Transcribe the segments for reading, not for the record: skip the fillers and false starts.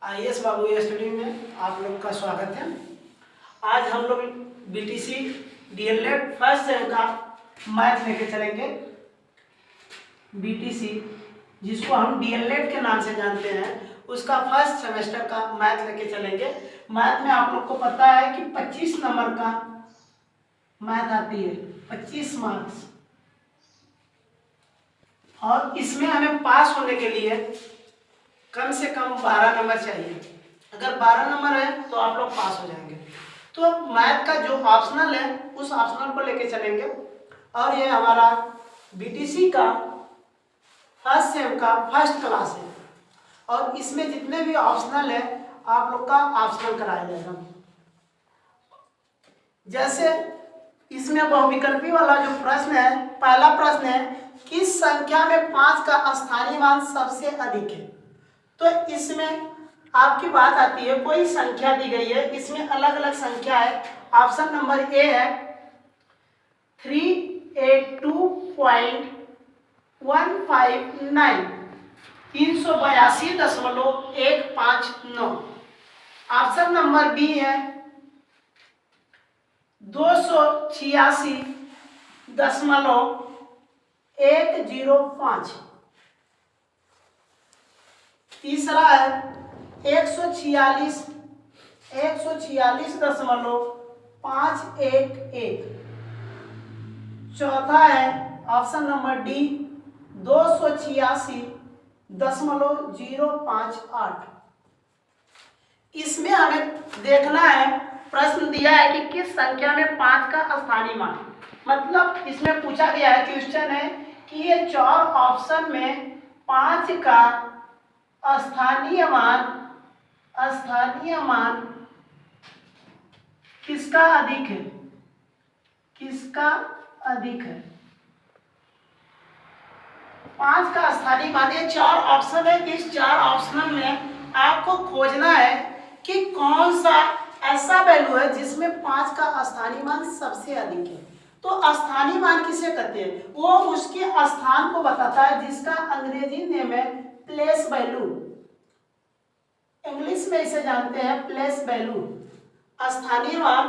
IAS बाबू study में आप लोग का स्वागत है। आज हम लोग बीटीसी डीएलएड फर्स्ट सेम का मैथ लेके चलेंगे। बीटीसी जिसको हम डीएलएड के नाम से जानते हैं, उसका फर्स्ट सेमेस्टर का मैथ लेके चलेंगे। मैथ में आप लोग को पता है कि 25 नंबर का मैथ आती है, 25 मार्क्स, और इसमें हमें पास होने के लिए कम से कम 12 नंबर चाहिए। अगर 12 नंबर है तो आप लोग पास हो जाएंगे। तो मैथ का जो ऑप्शनल है उस ऑप्शनल को लेके चलेंगे, और ये हमारा बीटीसी का फर्स्ट सेम का फर्स्ट क्लास है, और इसमें जितने भी ऑप्शनल है आप लोग का ऑप्शनल कराया जाएगा। जैसे इसमें बहुविकल्पी वाला जो प्रश्न है, पहला प्रश्न है किस संख्या में 5 का स्थानीय मान सबसे अधिक है। तो इसमें आपकी बात आती है, कोई संख्या दी गई है, इसमें अलग अलग संख्या है। ऑप्शन नंबर ए है 382.159, 382.159। ऑप्शन नंबर बी है 286.105। तीसरा है 146.511। चौथा है ऑप्शन नंबर डी 286.058। इसमें हमें देखना है, प्रश्न दिया है कि किस संख्या में 5 का स्थानीय मान, मतलब इसमें पूछा गया है, क्वेश्चन है कि ये 4 ऑप्शन में 5 का स्थानीय मान किसका अधिक है, किसका अधिक है। 5 का स्थानीय मान, ये 4 ऑप्शन है। इस 4 ऑप्शन में आपको खोजना है कि कौन सा ऐसा वैल्यू है जिसमें 5 का स्थानीय मान सबसे अधिक है। तो स्थानीय मान किसे कहते हैं? वो उसके स्थान को बताता है, जिसका अंग्रेजी नेम है प्लेस वैल्यू। इंग्लिश में इसे जानते हैं प्लेस वैल्यू, स्थानीय मान।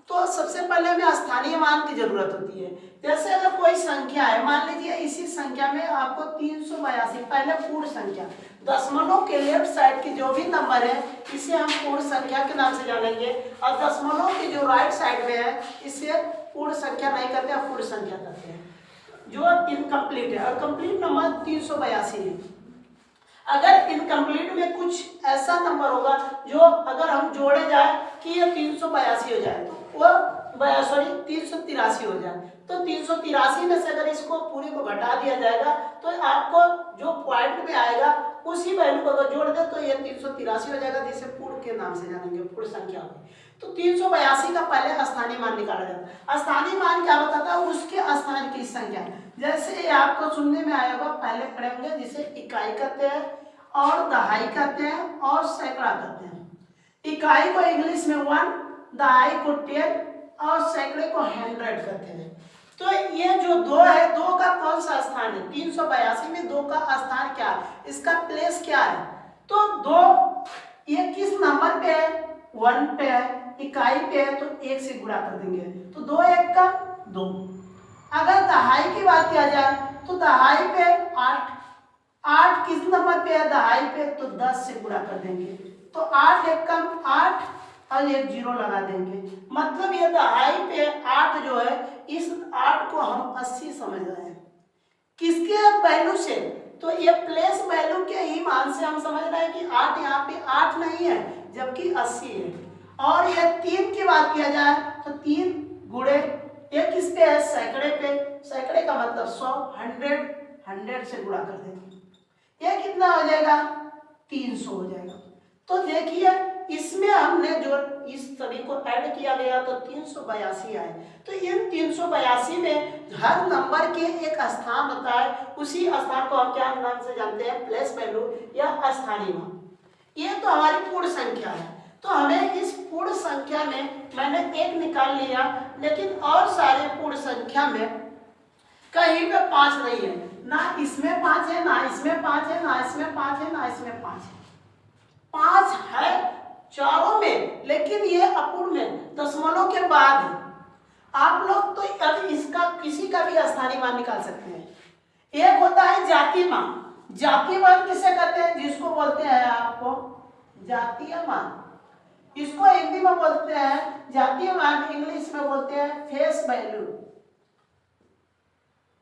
तो सबसे पहले हमें स्थानीय मान की जरूरत होती है। जैसे अगर कोई संख्या है, मान लीजिए इसी संख्या में आपको 382, पहले पूर्ण संख्या, दशमलव के लेफ्ट साइड की जो भी नंबर है इसे हम पूर्ण संख्या के नाम से जानेंगे, और दशमलव की जो राइट साइड में है इसे पूर्ण संख्या नहीं करते हैं, पूर्ण संख्या करते हैं, जो इनकम्प्लीट है। और कंप्लीट नंबर 382 है। अगर इनकम्प्लीट में कुछ ऐसा नंबर होगा जो अगर हम जोड़े जाए कि ये 382 हो जाए, तो वो 383 हो जाए, तो 383 में से अगर इसको पूरे को घटा दिया जाएगा तो आपको जो पॉइंट में आएगा उसी वैल्यू को अगर जोड़ दे तो ये 383 हो जाएगा, जिसे पूर्ण के नाम से जानेंगे, पूर्ण संख्या होगी। तो 382 का पहले स्थानीय मान निकाला जाता है। स्थानीय मान क्या बताता है? उसके स्थान की संख्या। जैसे आपको सुनने में आया होगा, पहले पढ़े होंगे, जिसे इकाई कहते हैं और दहाई कहते हैं और सैकड़ा कहते हैं। इकाई को इंग्लिश में 1, दहाई को 10 और सैकड़े को 100 कहते हैं। तो ये जो 2 है, 2 का कौन सा स्थान है? 382 में 2 का स्थान क्या है, इसका प्लेस क्या है? तो 2 ये किस नंबर पे है? 1 पे है, इकाई पे है, तो 1 से गुणा कर देंगे, तो 2 1 का 2। अगर दहाई की बात किया जाए तो दहाई पे 8 किस नंबर पे है? दहाई पे, तो 10 से गुणा कर देंगे, तो 8 1 का 8 और 1 0 लगा देंगे। मतलब ये दहाई पे 8 जो है, इस 8 को हम 80 समझ रहे हैं। किसके वैल्यू से? तो ये प्लेस वैल्यू के ही मान से हम समझ रहे हैं कि 8 यहाँ पे 8 नहीं है, जबकि 80 है। और ये 3 की बात किया जाए तो 3 गुणे, ये किस पे है? सैकड़े पे। सैकड़े का मतलब 100, 100 से गुणा कर देंगे, ये कितना हो जाएगा? 300 हो जाएगा। तो देखिए इसमें हमने जो इस सभी को ऐड किया गया तो 382 आए। तो इन 382 में हर नंबर के एक स्थान होता है, उसी स्थान को हम क्या नाम से जानते हैं? प्लेस वैल्यू या स्थानीय मान। ये तो हमारी पूर्ण संख्या है। तो हमें इस पूर्ण संख्या में मैंने 1 निकाल लिया, लेकिन और सारे पूर्ण संख्या में कहीं पे 5 नहीं है, ना इसमें 5 है, ना इसमें 5 है, ना इसमें 5 है, ना इसमें 5 है। 5 चारों में, लेकिन ये अपूर्ण में, दशमलव के बाद है। आप लोग तो अब इसका किसी का भी स्थानीय मान निकाल सकते हैं। एक होता है जातीय मान। जातीय मान किसे कहते हैं? जिसको बोलते हैं आपको जातीय मान। इसको हिंदी में बोलते हैं जातीय मान, इंग्लिश में बोलते हैं फेस वैल्यू।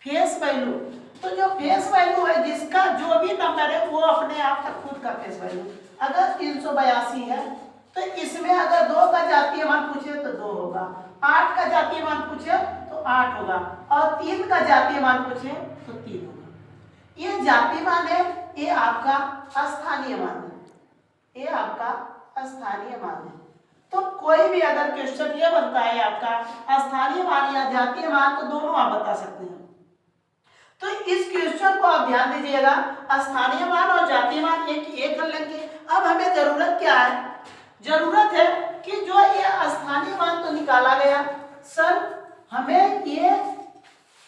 फेस वैल्यू, तो जो फेस वैल्यू है, जिसका जो भी नंबर है वो अपने आप का खुद का फेस वैल्यू। अगर 382 है तो इसमें अगर 2 का जातीय मान पूछे तो 2 होगा, 8 का जातीय मान पूछे तो 8 होगा, और 3 का जातीय मान पूछे तो 3 होगा। ये जातीय मान है, ये आपका स्थानीय मान है, ये आपका स्थानीय मान है। तो कोई भी अगर क्वेश्चन ये बनता है आपका स्थानीय मान या जातीय मान, तो दोनों आप बता सकते हैं। तो इस क्वेश्चन को आप ध्यान दीजिएगा, स्थानीय मान और जातीय मान एक कर लेंगे। अब हमें जरूरत क्या है? जरूरत है कि जो ये स्थानीय मान तो निकाला गया, सर हमें ये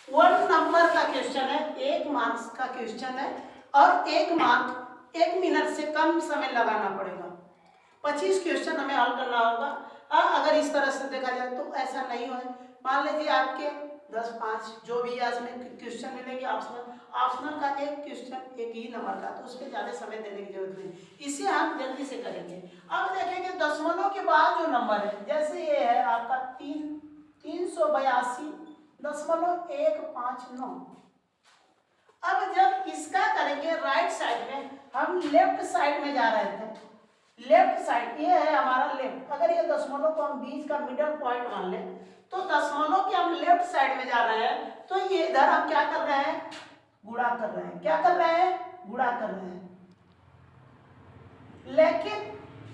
1 नंबर का क्वेश्चन है, 1 मार्क्स का क्वेश्चन है, और 1 मार्क 1 मिनट से कम समय लगाना पड़ेगा। 25 क्वेश्चन हमें हल करना होगा। अगर इस तरह से देखा जाए तो ऐसा नहीं हो, मान लीजिए आपके 10-5 जो भी इसमें क्वेश्चन मिलेंगे ऑप्शनल का एक क्वेश्चन एक ही नंबर का, तो उस पर ज़्यादा समय देने की जरूरत नहीं, इसे हम जल्दी से करेंगे। अब देखेंगे दशमलव के बाद जो नंबर है, जैसे ये है आपका 382.159। अब जब इसका करेंगे राइट साइड में, हम लेफ्ट साइड में जा रहे थे, लेफ्ट साइड ये है हमारा लेफ्ट। अगर ये दशमलव को हम बीच का मिडल पॉइंट मान लें, तो दशमलव के हम लेफ्ट साइड में जा रहे हैं, तो ये इधर हम क्या कर रहे हैं? गुणा कर रहे हैं। क्या कर रहे हैं? गुणा कर रहे हैं। लेकिन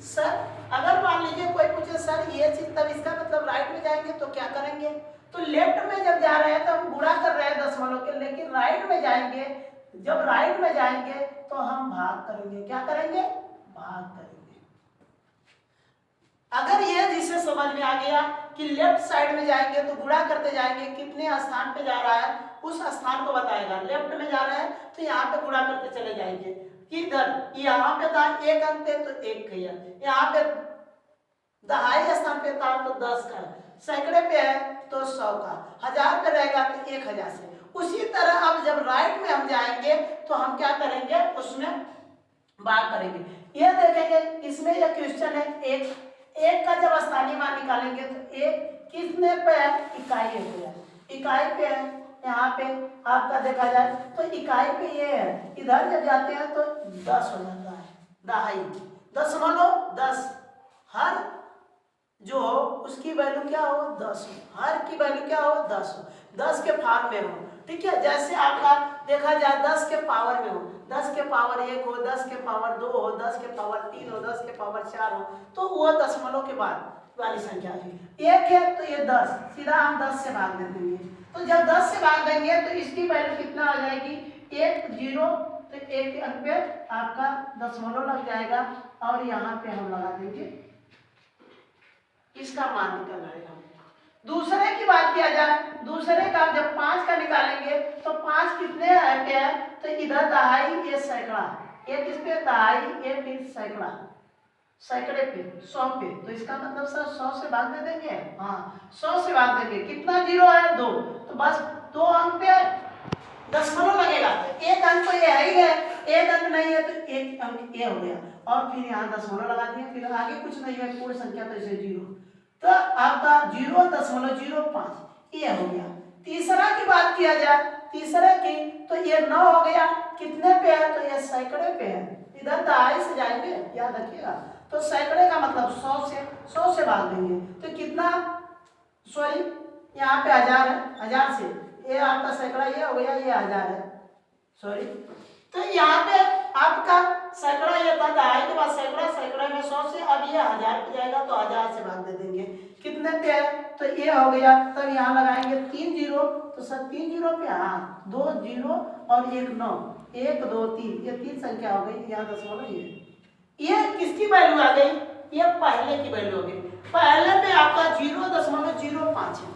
सर अगर मान लीजिए कोई पूछे सर ये चीज, तब इसका मतलब राइट में जाएंगे तो क्या करेंगे? तो लेफ्ट में जब जा रहे हैं तो हम गुणा कर रहे हैं दशमलव के, लेकिन राइट में जाएंगे, जब राइट में जाएंगे तो हम भाग करेंगे। क्या करेंगे? भाग करेंगे। अगर ये जिसे समझ में आ गया कि लेफ्ट साइड में जाएंगे तो गुणा करते जाएंगे, कितने स्थान पे जा रहा है उस स्थान को बताएगा। लेफ्ट में जा रहे हैं तो यहाँ पे गुणा करते चले जाएंगे। किधर? यहाँ पे था 1 अंक पे तो 1 किया, यहाँ पे दहाई स्थान पे था तो 10 का, सैकड़े पे है तो 100 का, 1000 पे रहेगा तो 1000 से। उसी तरह अब जब राइट में हम जाएंगे तो हम क्या करेंगे? उसमें भाग करेंगे। ये देखेंगे इसमें यह क्वेश्चन है, एक का जब स्थानीय मान निकालेंगे तो एक कितने पे है? इकाई पे है, इकाई पे है। यहाँ पे आपका देखा जाए तो इकाई पे ये है, इधर जब जाते हैं तो 10 हो जाता है, दहाई, दशमलव 10, हर जो हो उसकी वैल्यू क्या हो? 10 हो, हर की वैल्यू क्या हो? 10 हो, 10 के फॉर्म में हो। ठीक है, जैसे आपका देखा जाए 10 के पावर में हो, 10 के पावर 1 हो, 10 के पावर 2 हो, 10 के पावर 3 हो, 10 के पावर 4 हो, तो वो दशमलव के बाद वाली संख्या है। 1 है तो ये 10, सीधा हम 10 से भाग दे देंगे। तो जब 10 से भाग देंगे तो इसकी वैल्यू कितना आ जाएगी? 1 0, तो 1 अंक पे आपका दशमलव लग जाएगा, और यहाँ पे हम लगा देंगे, इसका मान निकल आएगा। दूसरे की बात किया जाए, दूसरे का जब 5 का निकालेंगे तो 5 कितने पे है? तो इधर दहाई, ये सैकड़ा, ये किस पे? दहाई, ये फिर सैकड़ा, सैकड़े पे, 100 पे, तो इसका मतलब सर 100 से भाग दे देंगे। हाँ, 100 से भाग देंगे। कितना जीरो है? 2, तो बस 2 अंक पे दशमलव लगेगा, तो 1 अंक तो ये है ही है, 1 अंक नहीं है तो 1 अंक ये हो गया, और फिर यहाँ दशमलव लगा दिया, फिर आगे कुछ नहीं है, पूर्ण संख्या तो इसे 0, तो आपका 0.05 ये हो गया। तीसरा की बात किया जाए, तीसरे की, तो ये 9 हो गया, कितने पे है? तो ये सैकड़े पे है, इधर दहाई से जाएंगे, याद रखिएगा। तो सैकड़े का मतलब 100 से भाग देंगे, तो कितना? सॉरी, यहाँ पे 1000 है, 1000 से ये आपका सैकड़ा ये हो गया, ये 1000 है, सॉरी। तो यहाँ पे आपका सैकड़ा ये था, दहाई के बाद सैकड़ा, सैकड़े में 100 से, अब ये 1000 पे जाएगा तो 1000 से भाग दे देंगे। कितने पे है? तो ये हो गया, तब यहाँ लगाएंगे 3 0, तो सर 3 0 पे, हाँ 2 0 और 1 9, 1 2 3, ये 3 संख्या हो गई, यहाँ दशमलव ये किसकी वैल्यू आ गई? ये पहले की वैल्यू हो गई। पहले पे आपका 0.05 है,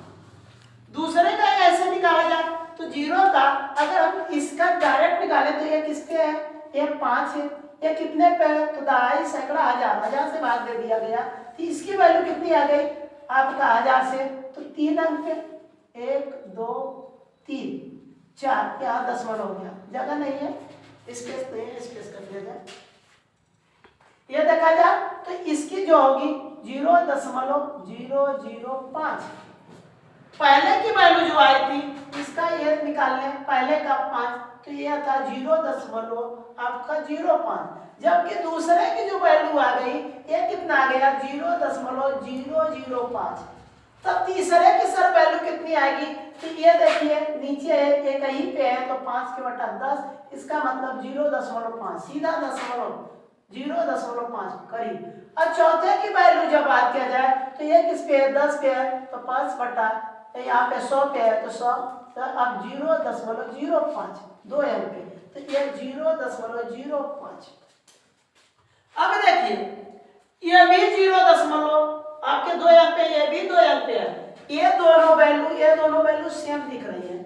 दूसरे का ऐसे निकाला जाए तो 0 का अगर हम इसका डायरेक्ट निकालें तो ये किसके है? ये 5 है, ये कितने पे, तो दहाई, सैकड़ा, हजार, हजार से भाग दे दिया गया, तो इसकी वैल्यू कितनी आ गई आपका 1000 से, तो 3 अंक पे 1 2 3 4, यहाँ दशमलव हो गया, जगह नहीं है, स्पेस नहीं है, स्पेस कर दिया जाए। ये देखा जाए तो इसकी जो होगी 0.005, पहले की वैल्यू जो आई थी इसका ये निकालने, पहले का 5, तो ये था 0.05, जबकि दूसरे की जो वैल्यू आ गई ये कितना आ गया 0.005। तब तीसरे की सर वैल्यू कितनी आएगी, तो ये देखिए नीचे एक कहीं पे है तो 5/10, इसका मतलब 0.5, सीधा दशमलव 0.5 करीब। और चौथे की वैल्यू जब बात किया जाए तो ये किस पे है, 10 पे है, तो 5 बटा, यहाँ पे 100 पे है तो 100, तो अब 0.05 2 अंक पे, तो ये 0.05। अब देखिए ये भी 0 आपके 2 अंक पे, ये भी 2 अंक पे है, ये दोनों वैल्यू सेम दिख रही है।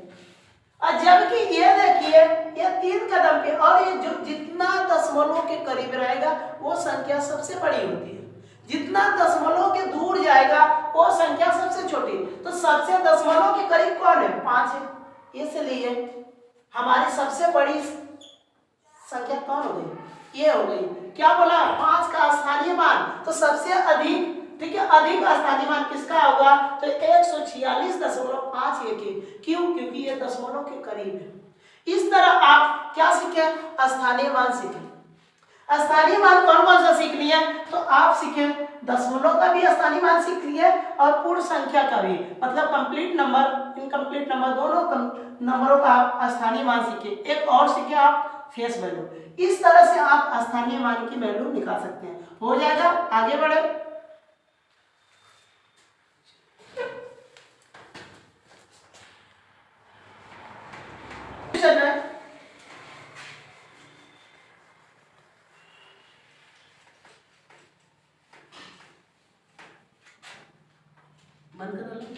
और जबकि ये देखिए ये 3 कदम पे, और ये जो जितना दशमलव के करीब रहेगा वो संख्या सबसे बड़ी होती है, जितना दशमलव के दूर जाएगा वो संख्या सबसे छोटी, तो सबसे दशमलव के करीब कौन है, 5 है, इसलिए हमारी सबसे बड़ी संख्या कौन हो गई, ये हो गई। क्या बोला, 5 का स्थानीय मान, तो सबसे अधिक, ठीक है, अधिक स्थानीय मान किसका होगा, तो 146.51, क्यों, क्योंकि ये दशमलव के करीब है। इस तरह आप क्या सीखे, स्थानीय मान सीखे। स्थानीय मान कौन कौन सा सीख लिए, तो आप सीखे दशमलव का भी स्थानीय मान सीख लिए और पूर्ण संख्या का भी, मतलब कंप्लीट नंबर, इनकम्प्लीट नंबर, दोनों नंबरों का आप स्थानीय मान सीखे। एक और सीखे आप फेस वैल्यू, इस तरह से आप स्थानीय मान की वैल्यू निकाल सकते हैं। हो जाएगा, आगे बढ़े। मन कर